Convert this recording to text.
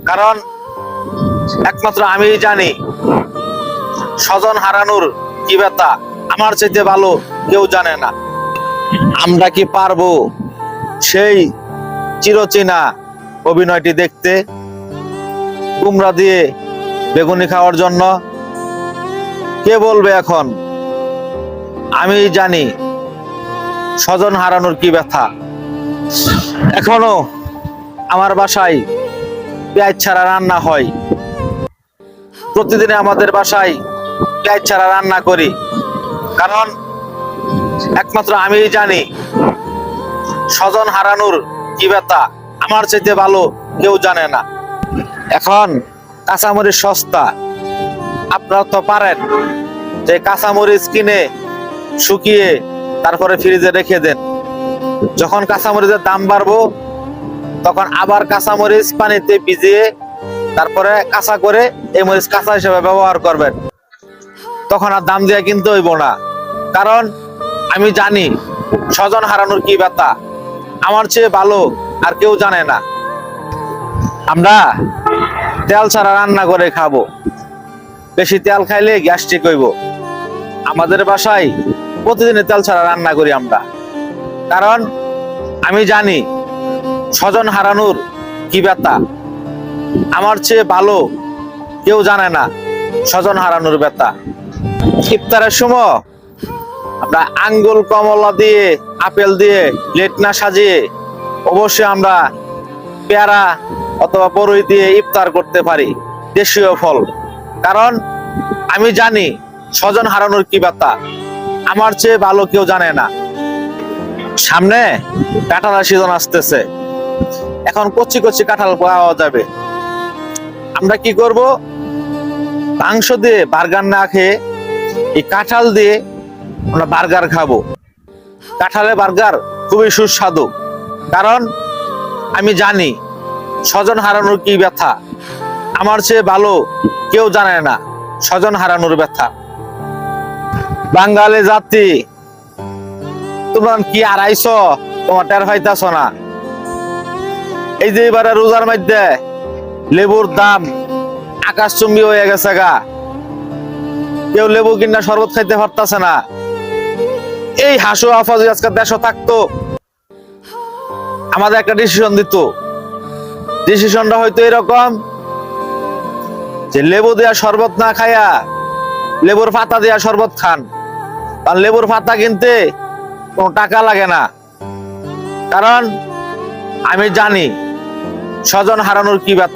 কারণ একমাত্র আমিই জানি স্বজন হারানোর কি ব্যথা। আমার চাইতে ভালো কেউ জানে না। আমরা কি পারবো সেই চিরচেনা অভিনয়টি দেখতে? কুমড়া দিয়ে বেগুনি খাওয়ার জন্য কে বলবে এখন? আমি জানি স্বজন হারানোর কি ব্যথা। এখনো আমার বাসায় পেঁয়াজ ছাড়া রান্না হয়। প্রতিদিনে আমাদের বাসায় পেঁয়াজ ছাড়া রান্না করি, কারণ একমাত্র আমিই জানি স্বজন হারানোর কি ব্যথা। আমার চাইতে ভালো কেউ জানে না। এখন কাঁচামরিচ সস্তা, আপনারা তো পারেন যে কাঁচামরিচ কিনে শুকিয়ে তারপরে ফ্রিজে রেখে দেন। যখন কাঁচামরিচের দাম বাড়বো তখন আবার কাঁচামরিচ পানিতে ভিজিয়ে তারপরে কাঁচা করে এই মরিচ কাঁচা হিসেবে ব্যবহার করবেন। তখন আর দাম দিয়ে কিনতে হইব না, কারণ আমি জানি স্বজন হারানোর কি ব্যথা। আমার চেয়ে ভালো আর কেউ জানে না। আমরা তেল ছাড়া রান্না করে খাবো। বেশি তেল খাইলে গ্যাস্ট্রিক হইব। আমাদের বাসায় প্রতিদিনে তেল ছাড়া রান্না করি আমরা, কারণ আমি জানি স্বজন হারানোর কি ব্যথা। আমার চেয়ে ভালো কেউ জানে না স্বজন হারানোর ব্যথা। ইফতারের সময় আমরা আঙ্গুল কমলা দিয়ে আপেল দিয়ে প্লেট না সাজিয়ে অবশ্যই আমরা পেয়ারা অথবা বরই দিয়ে ইফতার করতে পারি, দেশীয় ফল। কারণ আমি জানি স্বজন হারানোর কি ব্যথা। আমার চেয়ে ভালো কেউ জানে না। সামনে কাঁঠালের সিজন আসতেছে। এখন কচি কচি কাঁঠাল পাওয়া যাবে। আমরা কি করব? মাংস দিয়ে বার্গার না খেয়ে এই কাঁঠাল দিয়ে আমরা বার্গার খাবো। কাঁঠালের বার্গার খুবই সুস্বাদু, কারণ আমি জানি স্বজন হারানোর কি ব্যথা। আমার চেয়ে ভালো কেউ জানে না স্বজন হারানোর ব্যথা। বাঙালি জাতি, তোমরা কি হারাইছ? তোমার টের পাইতাছ না? এই যে এবারে রোজার মধ্যে লেবুর দাম আকাশচুম্বী হয়ে গেছে গা। কেউ লেবু কিনা শরবত খাইতে পারতাছে না। এই হাসু আফা যদি আজকে দেশ থাকতো, আমাদের একটা ডিসিশন দিত। ডিসিশনটা হয়তো এরকম যে লেবু দেয়া শরবত না খায়া লেবুর পাতা দেয়া শরবত খান। কারণ লেবুর পাতা কিনতে কোনো টাকা লাগে না। কারণ আমি জানি স্বজন হারানোর কি ব্যথা।